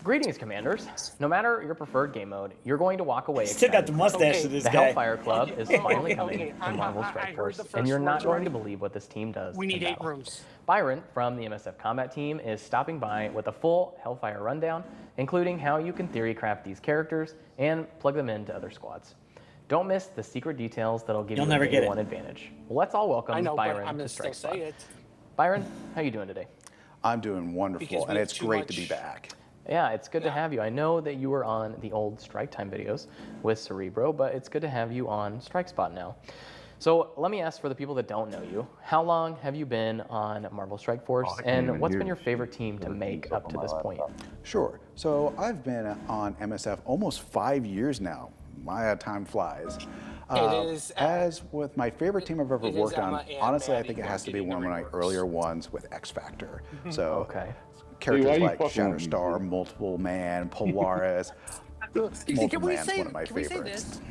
Greetings, Commanders. No matter your preferred game mode, you're going to walk away Still got the excited. mustache to this The guy. Hellfire Club is finally coming okay. to Marvel I Strike heard Force, the and first you're not words going to already. believe what this team does. We need in 8 battle. rooms. Byron from the MSF Combat Team is stopping by with a full Hellfire rundown, including how you can theory craft these characters and plug them into other squads. Don't miss the secret details that'll give You'll you never a get day it. one advantage. Well, let's all welcome I know, but Byron I'm to going to still Strike Squad. say it. Byron, how you doing today? I'm doing Because wonderful, we and have it's too great to much- be back. Yeah, it's good to have you. I know that you were on the old Strike Time videos with Cerebro, but it's good to have you on Strike Spot now. So let me ask for the people that don't know you, how long have you been on Marvel Strike Force, and what's been your favorite team to make up to this point? Sure. So I've been on MSF almost 5 years now. My time flies. It is, as with my favorite team I've ever it is worked on, Emma and honestly, I Maddie think it who has are to be getting one of the my reworks. earlier ones with X Factor. So Okay. characters Hey, why you like fucking with me, Shatterstar, dude? Multiple Man, Polaris. Multiple Man's one of my favorites.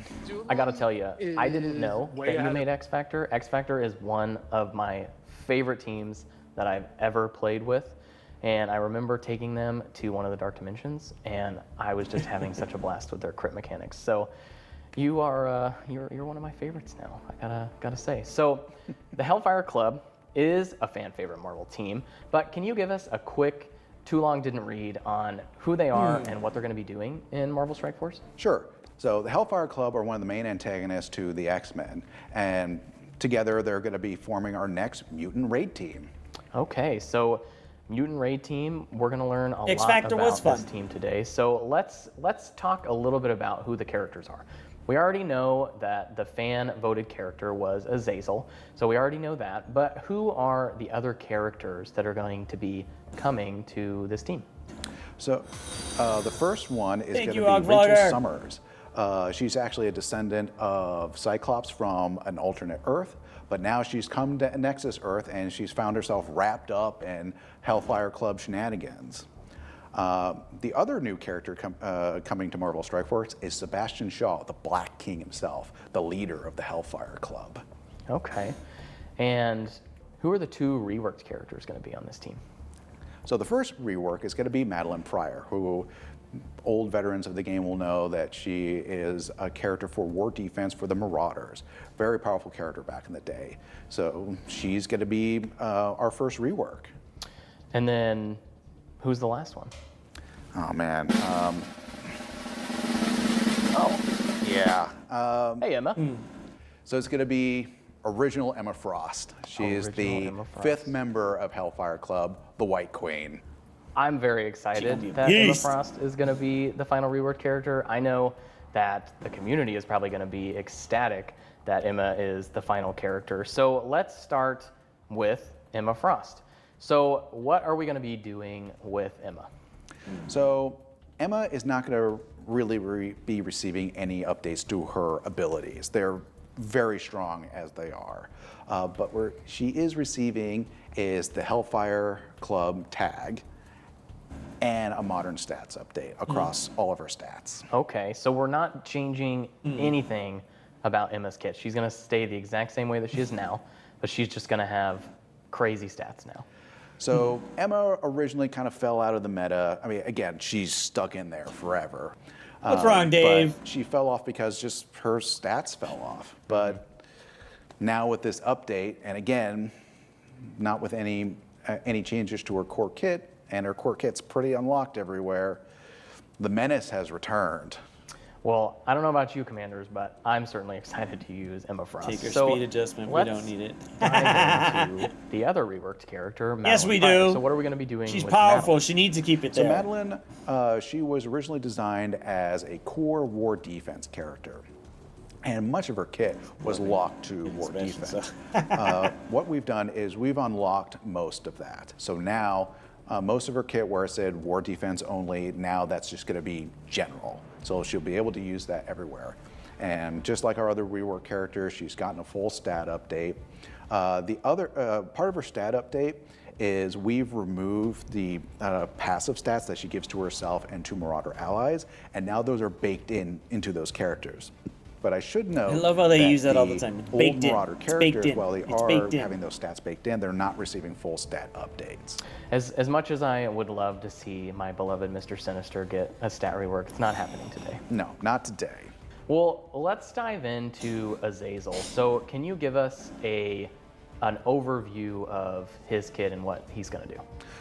I gotta tell you, I didn't know way that you ahead made X Factor. X Factor is one of my favorite teams that I've ever played with. And I remember taking them to one of the Dark Dimensions, and I was just having such a blast with their crit mechanics. So you are you're one of my favorites now. I gotta say. So the Hellfire Club is a fan favorite Marvel team, but can you give us a quick, too long didn't read on who they are and what they're going to be doing in Marvel Strike Force? Sure. So the Hellfire Club are one of the main antagonists to the X-Men, and together they're going to be forming our next mutant raid team. Okay, so Mutant Raid Team, we're going to learn a X lot Factor was about this fun. team today. So let's talk a little bit about who the characters are. We already know that the fan-voted character was Azazel, so we already know that. But who are the other characters that are going to be coming to this team? So the first one is Thank going to you, be Og Rachel Vlogger. Summers. She's actually a descendant of Cyclops from an alternate Earth, but now she's come to Nexus Earth and she's found herself wrapped up in Hellfire Club shenanigans. The other new character coming to Marvel Strike Force is Sebastian Shaw, the Black King himself, the leader of the Hellfire Club. Okay, and who are the two reworked characters going to be on this team? So the first rework is going to be Madeline Pryor, who old veterans of the game will know that she is a character for War Defense for the Marauders. Very powerful character back in the day. So she's going to be our first rework. And then who's the last one? Oh, man. Yeah. Hey, Emma. So it's going to be original Emma Frost. She's Original the Emma Frost. 5th member of Hellfire Club, the White Queen. I'm very excited be a that Emma beast. Frost is going to be the final reworked character. I know that the community is probably going to be ecstatic that Emma is the final character. So let's start with Emma Frost. So what are we going to be doing with Emma? So Emma is not going to really be receiving any updates to her abilities. They're very strong as they are. But where she is receiving is the Hellfire Club tag and a modern stats update across all of her stats. Okay, so we're not changing anything about Emma's kit. She's going to stay the exact same way that she is now, but she's just going to have crazy stats now. So Emma originally kind of fell out of the meta. I mean, again, she's stuck in there forever. What's wrong, Dave? But she fell off because just her stats fell off. But now with this update, and again, not with any changes to her core kit, and her core kit's pretty unlocked everywhere, the menace has returned. Well, I don't know about you, Commanders, but I'm certainly excited to use Emma Frost. Take your So speed adjustment. We let's don't need it. dive into the other reworked character, Madeline Yes, we Pryor. do. So what are we going to be doing She's with powerful. Madeline? She needs to keep it So there. Madeline, she was originally designed as a core war defense character. And much of her kit was locked to war Sebastian defense. What we've done is we've unlocked most of that. So now, most of her kit where it said war defense only, now that's just going to be general. So she'll be able to use that everywhere. And just like our other rework characters, she's gotten a full stat update. The other part of her stat update is we've removed the passive stats that she gives to herself and to Marauder allies, and now those are baked into those characters. but I should note. I love how they use that all the the time. It's old baked in. Marauder It's characters, baked in. while they It's are baked in. having those stats baked in, they're not receiving full stat updates. As much as I would love to see my beloved Mr. Sinister get a stat rework, it's not happening today. No, not today. Well, let's dive into Azazel. So can you give us an overview of his kit and what he's going to do?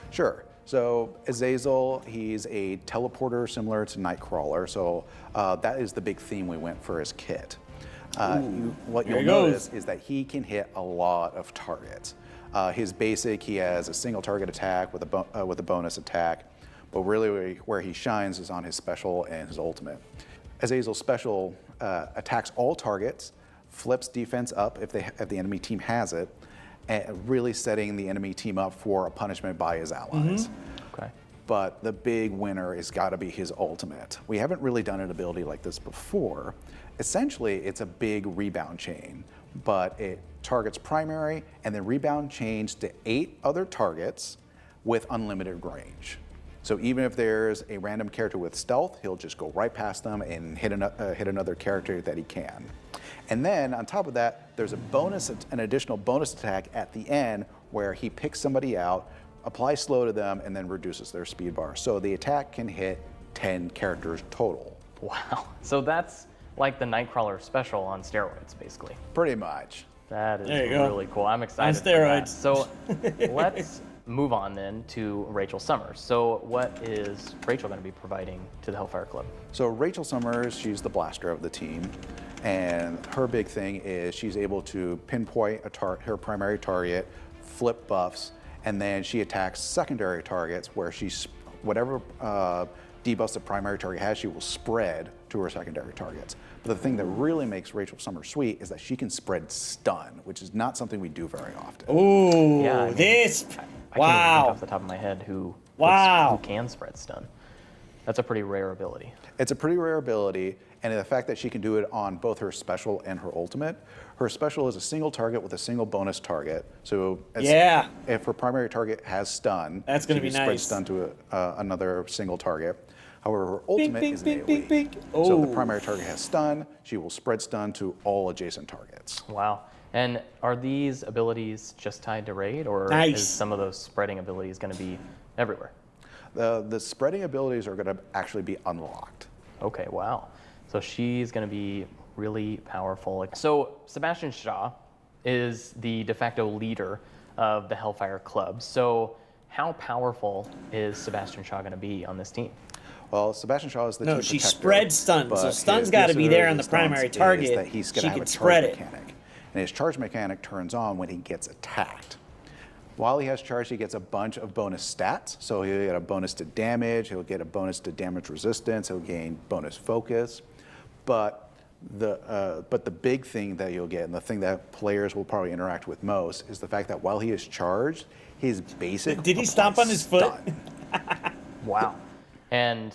Sure. So Azazel, he's a teleporter similar to Nightcrawler. So that is the big theme we went for his kit. What you'll notice is that he can hit a lot of targets. His basic, he has a single target attack with a bonus attack, but really where he shines is on his special and his ultimate. Azazel's special attacks all targets, flips defense up if the enemy team has it, and really setting the enemy team up for a punishment by his allies. Okay. But the big winner has got to be his ultimate. We haven't really done an ability like this before. Essentially, it's a big rebound chain, but it targets primary and then rebound chains to 8 other targets with unlimited range. So even if there's a random character with stealth, he'll just go right past them and hit another character that he can. And then on top of that, there's an additional bonus attack at the end where he picks somebody out, applies slow to them, and then reduces their speed bar. So the attack can hit 10 characters total. Wow. So that's like the Nightcrawler special on steroids, basically. Pretty much. That is There you go. really cool. I'm excited. On steroids. For that. So let's move on then to Rachel Summers. So what is Rachel going to be providing to the Hellfire Club? So Rachel Summers, she's the blaster of the team. And her big thing is she's able to pinpoint her primary target, flip buffs, and then she attacks secondary targets where whatever debuffs the primary target has, she will spread to her secondary targets. But the thing that really makes Rachel Summers sweet is that she can spread stun, which is not something we do very often. Ooh, Yeah, I mean, this. I can't even think Wow. off the top of my head who can spread stun. That's a pretty rare ability. It's a pretty rare ability, and the fact that she can do it on both her special and her ultimate. Her special is a single target with a single bonus target. So if her primary target has stun, that's going to be spread nice. stun to another single target. However, her ultimate is an bing, bing, AoE. bing. So if the primary target has stun, she will spread stun to all adjacent targets. Wow. And are these abilities just tied to raid, or is some of those spreading abilities going to be everywhere? The spreading abilities are going to actually be unlocked. Okay, wow. So she's going to be really powerful. So Sebastian Shaw is the de facto leader of the Hellfire Club. So how powerful is Sebastian Shaw going to be on this team? Well, Sebastian Shaw is the team she protector, spreads stun. but So stun's his got to be there on the disadvantage of primary stuns target. is that he's going to have a spread charge it. mechanic. And his charge mechanic turns on when he gets attacked. While he has charge, he gets a bunch of bonus stats. So he'll get a bonus to damage, he'll get a bonus to damage resistance, he'll gain bonus focus. But the big thing that you'll get, and the thing that players will probably interact with most, is the fact that while he is charged, his basic Did he stomp on his foot? stun. Wow. And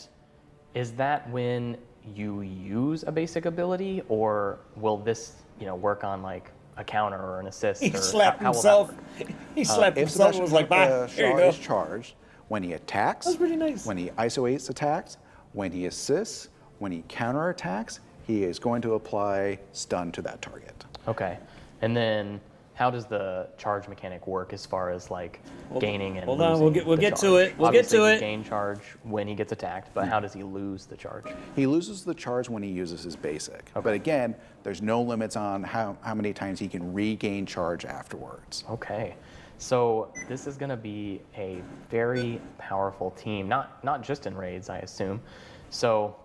is that when you use a basic ability, or will this, work on like a counter or an assist? He or slapped how will that himself. work? He slapped If himself and was like, "Bye, here you Shaw go." is charged, when he attacks, That's pretty nice. when he isolates attacks, when he assists, when he counterattacks, he is going to apply stun to that target. Okay. And then how does the charge mechanic work as far as like gaining and hold on, losing we'll the get to charge? it. We'll get Obviously, to he it. gain charge when he gets attacked, but how does he lose the charge? He loses the charge when he uses his basic. But again, there's no limits on how many times he can regain charge afterwards. Okay. So this is going to be a very powerful team, not just in raids, I assume. So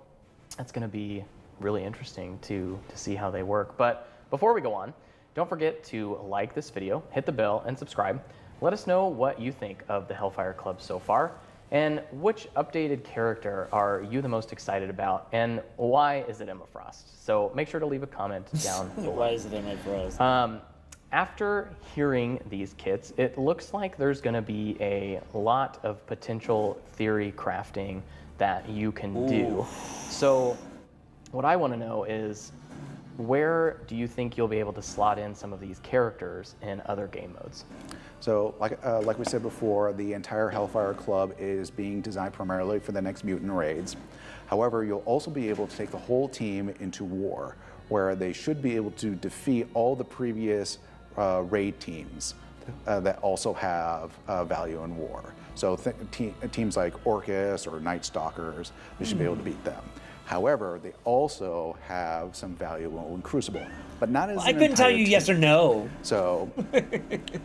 that's going to be really interesting to see how they work. But before we go on, don't forget to like this video, hit the bell, and subscribe. Let us know what you think of the Hellfire Club so far, and which updated character are you the most excited about, and why is it Emma Frost? So make sure to leave a comment down below. Why is it Emma Frost? After hearing these kits, it looks like there's going to be a lot of potential theory crafting that you can do. So what I want to know is, where do you think you'll be able to slot in some of these characters in other game modes? So, like we said before, the entire Hellfire Club is being designed primarily for the next mutant raids. However, you'll also be able to take the whole team into war, where they should be able to defeat all the previous raid teams that also have value in war. So teams like Orcus or Night Stalkers, they should be able to beat them. However, they also have some value in Crucible, but not as I couldn't tell you yes or no. So,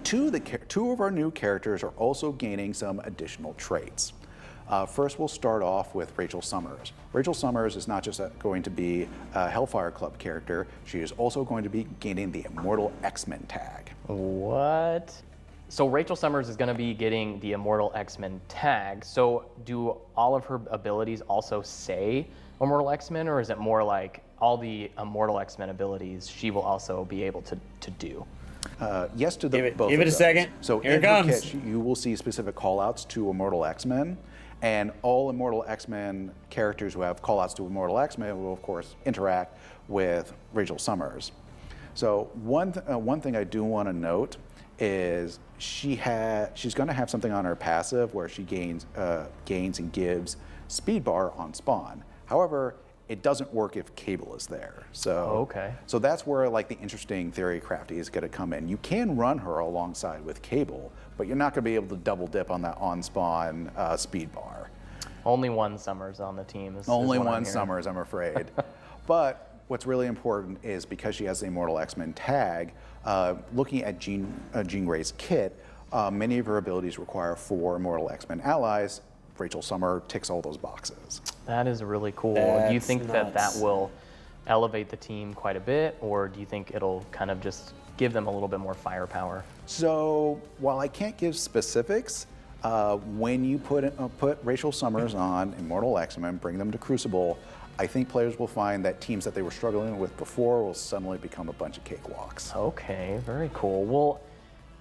two of our new characters are also gaining some additional traits. First, we'll start off with Rachel Summers. Rachel Summers is not just going to be a Hellfire Club character, she is also going to be gaining the Immortal X-Men tag. What? So Rachel Summers is going to be getting the Immortal X-Men tag. So do all of her abilities also say Immortal X-Men, or is it more like all the Immortal X-Men abilities she will also be able to do? Yes to Give both it of a those. second. So Here it in her comes. kit, you will see specific callouts to Immortal X-Men, and all Immortal X-Men characters who have callouts to Immortal X-Men will, of course, interact with Rachel Summers. So one thing I do want to note is she's going to have something on her passive where she gains and gives speed bar on spawn. However, it doesn't work if Cable is there. So, okay. So that's where like the interesting theory crafty is going to come in. You can run her alongside with Cable, but you're not going to be able to double dip on that on spawn speed bar. Only one Summers on the team. Only one Summers, I'm afraid. But what's really important is because she has the Immortal X-Men tag, looking at Jean Grey's kit, many of her abilities require 4 Immortal X-Men allies. Rachel Summer ticks all those boxes. That is really cool. Do you That's think that nuts. will elevate the team quite a bit, or do you think it'll kind of just give them a little bit more firepower? So while I can't give specifics, when you put Rachel Summers on Immortal X-Men, bring them to Crucible, I think players will find that teams that they were struggling with before will suddenly become a bunch of cakewalks. Okay, very cool. Well,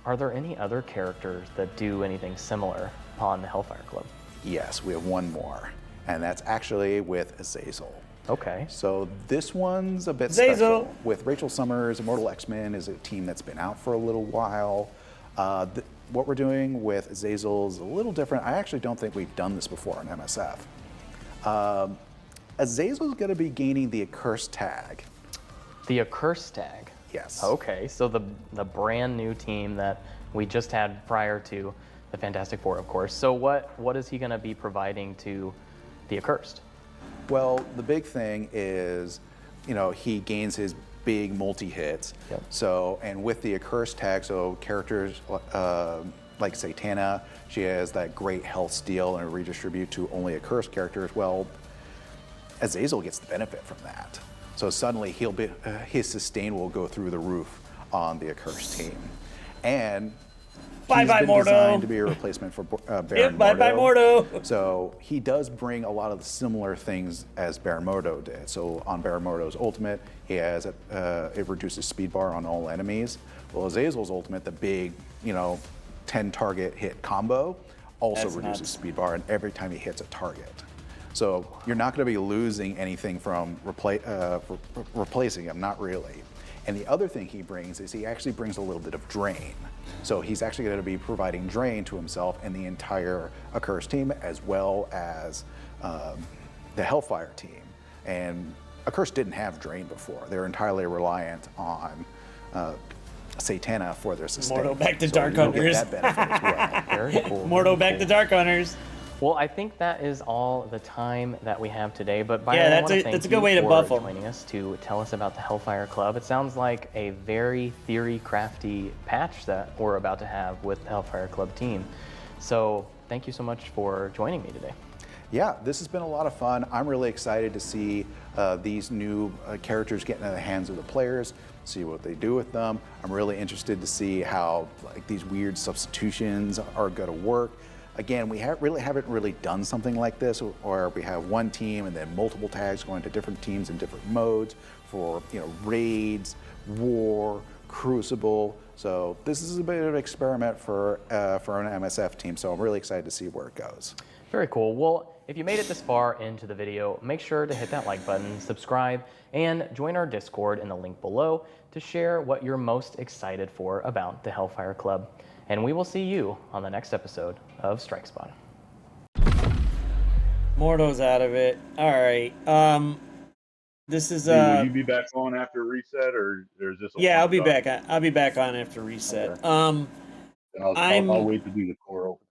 are there any other characters that do anything similar on the Hellfire Club? Yes, we have one more, and that's actually with Azazel. Okay. So this one's a bit Azazel. special. With Rachel Summers, Immortal X-Men is a team that's been out for a little while. What we're doing with Azazel is a little different. I actually don't think we've done this before on MSF. Azazel is going to be gaining the Accursed tag. The Accursed tag. Yes. Okay, so the brand new team that we just had prior to the Fantastic Four, of course. So what is he going to be providing to the Accursed? Well, the big thing is, he gains his big multi-hits. Yep. So, and with the Accursed tag, so characters like Satana, she has that great health steal and redistribute to only Accursed characters. Well, Azazel gets the benefit from that. So suddenly his sustain will go through the roof on the Accursed team. And he's been Mordo. designed to be a replacement for Baron Yep, bye Mordo. So he does bring a lot of the similar things as Baron Mordo did. So on Baron Mordo's ultimate, he has it reduces speed bar on all enemies. Well, Azazel's ultimate, the big 10 target hit combo, also That's reduces nuts. speed bar, and every time he hits a target. So you're not going to be losing anything from replacing him, not really. And the other thing he brings is he actually brings a little bit of drain. So he's actually going to be providing drain to himself and the entire Accursed team, as well as the Hellfire team. And Accursed didn't have drain before. They're entirely reliant on Satana for their sustain. Mordo back to So Dark you'll get Hunters. that benefit as well. Very cool. Mordo very back cool. to Dark Hunters. Well, I think that is all the time that we have today. But Byron, Yeah, I that's want to a- thank that's a you good way to for buff 'em. joining us to tell us about the Hellfire Club. It sounds like a very theory crafty patch that we're about to have with the Hellfire Club team. So thank you so much for joining me today. Yeah, this has been a lot of fun. I'm really excited to see these new characters get into the hands of the players, see what they do with them. I'm really interested to see how these weird substitutions are going to work. Again, we haven't really done something like this, or we have one team and then multiple tags going to different teams in different modes for raids, war, Crucible. So this is a bit of an experiment for an MSF team. So I'm really excited to see where it goes. Very cool. Well, If you made it this far into the video, make sure to hit that like button, subscribe, and join our Discord in the link below to share what you're most excited for about the Hellfire Club. And we will see you on the next episode of Strike Spot. Morto's out of it. All right. This is Will you be back on after reset, or is this? Yeah, I'll be back. I'll be back on after reset. Okay. I'll wait to do the core open.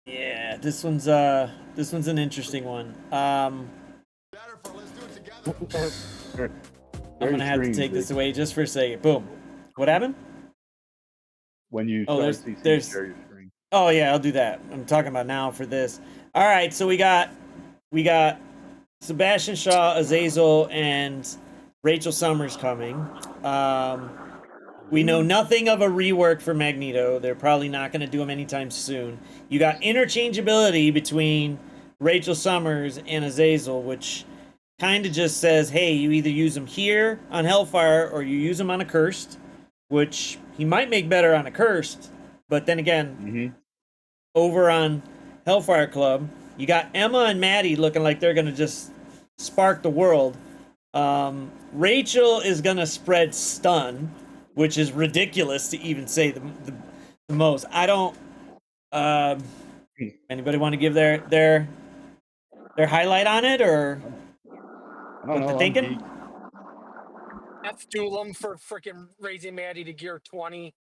Yeah, this one's an interesting one. I'm gonna have to take this away just for a second. Boom. What happened? When you there's share your screen. Oh yeah, I'll do that. I'm talking about now for this. All right, so we got Sebastian Shaw, Azazel, and Rachel Summers coming. We know nothing of a rework for Magneto. They're probably not going to do them anytime soon. You got interchangeability between Rachel Summers and Azazel, which kind of just says, hey, you either use them here on Hellfire or you use them on Accursed, which he might make better on Accursed. But then again, over on Hellfire Club, you got Emma and Maddie looking like they're going to just spark the world. Rachel is going to spread stun, which is ridiculous to even say the most. I don't... anybody want to give their highlight on it, or what they're thinking? F Doolem for freaking raising Maddie to gear 20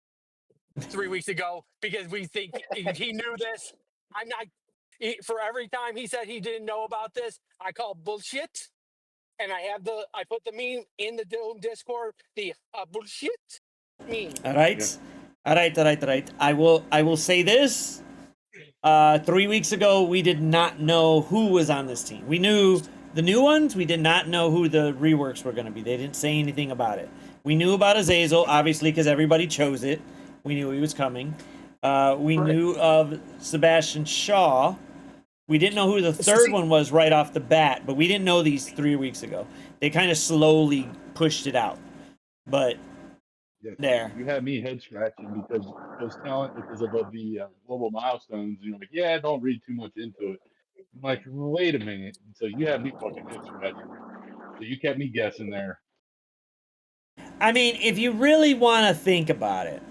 3 weeks ago because we think he knew this. I'm not... For every time he said he didn't know about this, I call bullshit. And I put the meme in the Discord, the bullshit meme. All right. I will say this. 3 weeks ago, we did not know who was on this team. We knew the new ones. We did not know who the reworks were going to be. They didn't say anything about it. We knew about Azazel, obviously, because everybody chose it. We knew he was coming. We knew of Sebastian Shaw. We didn't know who the third one was right off the bat, but we didn't know these 3 weeks ago. They kind of slowly pushed it out. But there. You had me head scratching because I was telling because of the global milestones. You're like, yeah, don't read too much into it. I'm like, wait a minute. So you had me fucking head scratching. So you kept me guessing there. I mean, if you really want to think about it,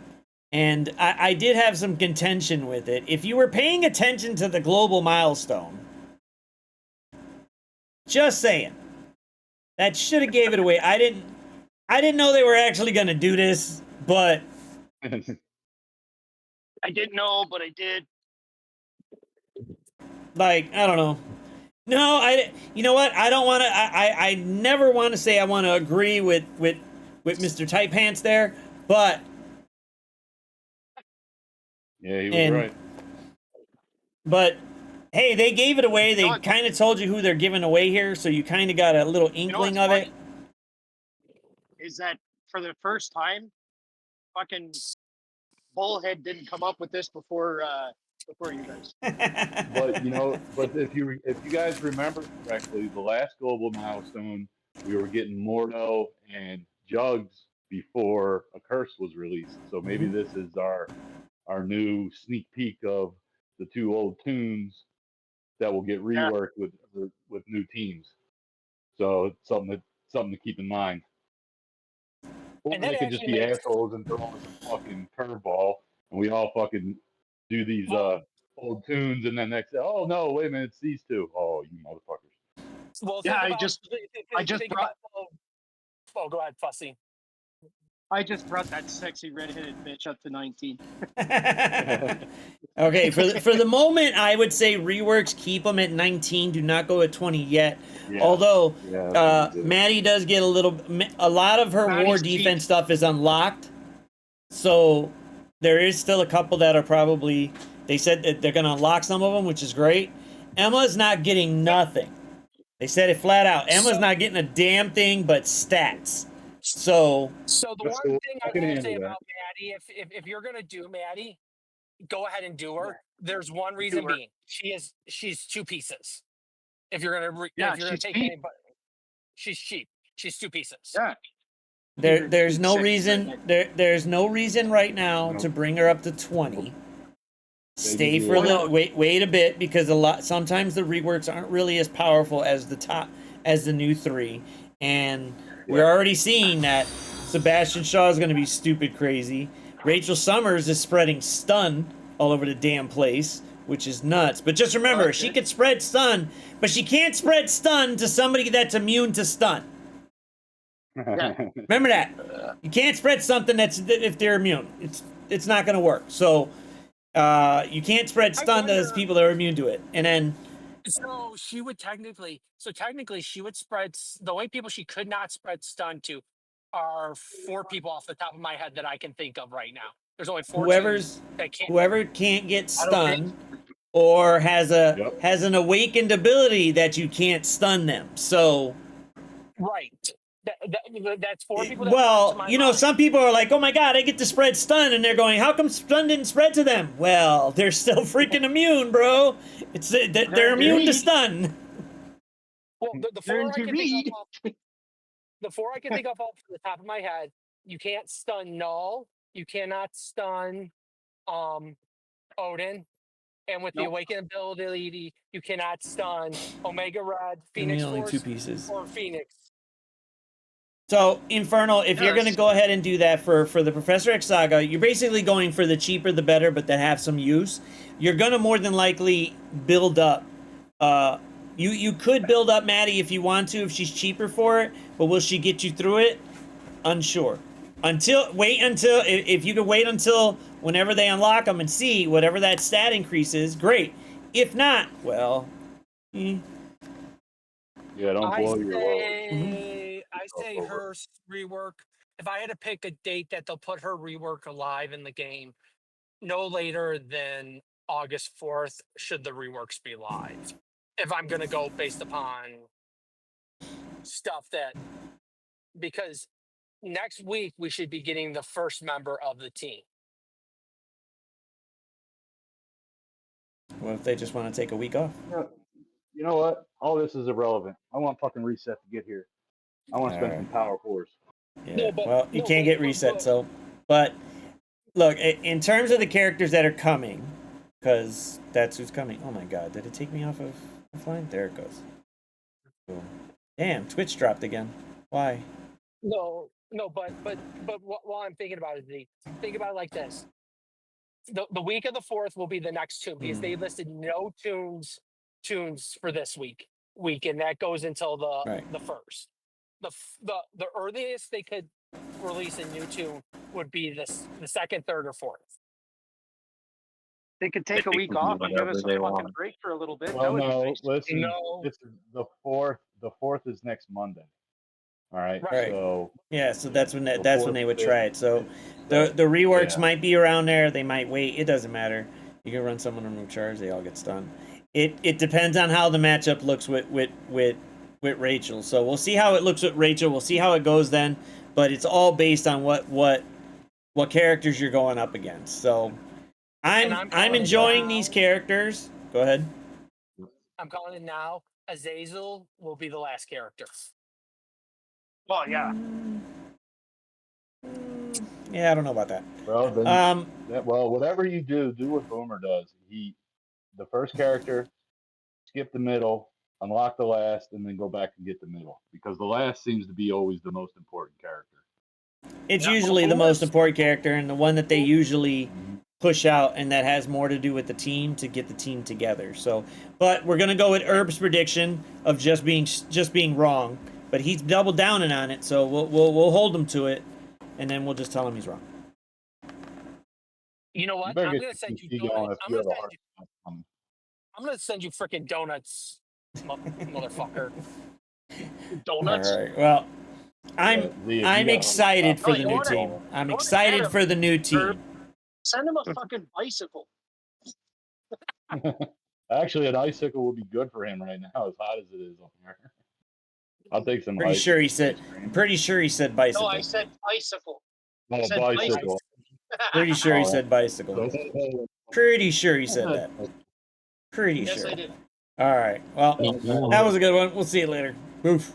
and I did have some contention with it. If you were paying attention to the global milestone, just saying, that should have gave it away. I didn't know they were actually going to do this, but I didn't know, but I did. Like, I don't know. No, you know what? I don't want to. I never want to say I want to agree with Mr. Tight Pants there, but. Yeah, he was right. But hey, they gave it away. They kind of told you who they're giving away here, so you kind of got a little inkling of it. Is that for the first time, fucking Bullhead didn't come up with this before you guys. But if you guys remember correctly, the last global milestone, we were getting Mordo and Jugs before a curse was released. So maybe this is our new sneak peek of the two old tunes that will get reworked with new teams. So it's something to keep in mind. Or they could just be assholes and throw us a fucking curveball, and we all fucking do these old tunes, and then next, oh no, wait a minute, it's these two. Oh, you motherfuckers. Well, yeah, I just brought. Oh, go ahead, Fussy. I just brought that sexy redheaded bitch up to 19. Okay, for the moment, I would say reworks keep them at 19. Do not go at 20 yet. Yeah. Although Maddie does get a lot of her Maddie's war defense stuff is unlocked, so there is still a couple that are probably. They said that they're going to unlock some of them, which is great. Emma's not getting nothing. They said it flat out. Emma's not getting a damn thing but stats. So the one thing I will say about Maddie, if you're gonna do Maddie, go ahead and do her. There's one reason being she's two pieces. If you're gonna take anybody, she's cheap. She's two pieces. Yeah. There's no reason. There's no reason right now to bring her up to 20. Stay do for a it. little. Wait a bit, because sometimes the reworks aren't really as powerful as the new 3, and we're already seeing that Sebastian Shaw is going to be stupid crazy. Rachel Summers is spreading stun all over the damn place, which is nuts. But just remember, she could spread stun, but she can't spread stun to somebody that's immune to stun. Remember that. You can't spread something if they're immune. It's not going to work. So you can't spread stun to those people that are immune to it. And then So technically she would spread the only people she could not spread stun to are 4 people off the top of my head that I can think of right now. There's only 4 teams that can't. whoever can't get I don't think- stunned or has Yep. an awakened ability that you can't stun them. So Right. That's 4 people. That come to well, my you know, mind. some people are like, "Oh my god, I get to spread stun," and they're going, "How come stun didn't spread to them?" Well, they're still freaking immune, bro. They're immune to stun. Well, the 4 Learn I to can think read. of, the 4 I can think of off the top of my head. You can't stun Null. You cannot stun Odin. And with the awakened ability, you cannot stun Omega Red, Phoenix only Force, 2 pieces. or Phoenix. So, Infernal, if you're Yes. going to go ahead and do that for the Professor X Saga, you're basically going for the cheaper the better, but that have some use. You're going to more than likely build up. You could build up Maddie if you want to, if she's cheaper for it, but will she get you through it? Unsure. If you could wait until whenever they unlock them and see whatever that stat increase is, great. If not, well, Yeah, don't blow your load. I say her rework. If I had to pick a date that they'll put her rework alive in the game, no later than August 4th, should the reworks be live. If I'm going to go based upon stuff because next week we should be getting the first member of the team. what if they just want to take a week off? You know what? All this is irrelevant. I want fucking reset to get here. I want to spend some power cores. Yeah. No, but- well, you no, can't but- get but- reset. but- So, but look, in terms of the characters that are coming, because that's who's coming. Oh my God, did it take me off of offline? There it goes. Cool. Damn, Twitch dropped again. Why? No, but while I'm thinking about it, think about it like this: the week of the 4th will be the next tune because they listed no tunes for this week, and that goes until the 1st. The earliest they could release a new tune would be the 2nd, 3rd, or 4th. They could take a They week can do off and give whatever us a they fucking want. break for a little bit. Well, That would be no, nice. listen. No. It's the 4th. The 4th is next Monday. All right. Right. So Yeah, so that's when The that's when they would 4th, try it. So the reworks yeah. might be around there. They might wait. It doesn't matter. You can run someone on no charge. They all get stunned. It depends on how the matchup looks with Rachel. So we'll see how it looks with Rachel. We'll see how it goes then. But it's all based on what characters you're going up against. So I'm calling it enjoying now. these characters. Go ahead. I'm calling it now. Azazel will be the last character. Well, yeah. Yeah, I don't know about that. well, then whatever you do what Boomer does. The first character, skip the middle, unlock the last, and then go back and get the middle because the last seems to be always the most important character. It's Yeah, usually the Boomer's- most important character and the one that they usually push out, and that has more to do with the team to get the team together. So, but we're gonna go with Herb's prediction of just being wrong, but he's double downing on it, so we'll hold him to it, and then we'll just tell him he's wrong. You know You what? better I'm get gonna send your you PC going donuts. if you have a hard time. I'm gonna send you freaking donuts, motherfucker. Donuts. All right. Well, I'm Lee, if I'm you got- excited for Oh, the you new wanna- team. I'm you wanna excited add a for the new team. Herb? Send him a fucking bicycle. Actually, an icicle would be good for him right now, as hot as it is on here. I'll take some. Pretty ice sure he ice said. cream. Pretty sure he said bicycle. No, I said bicycle. Oh, I said bicycle. Pretty sure he Oh. said bicycle. Pretty sure he said that. Pretty Yes, sure. I did. All right. Well, that was a good one. We'll see you later. Oof.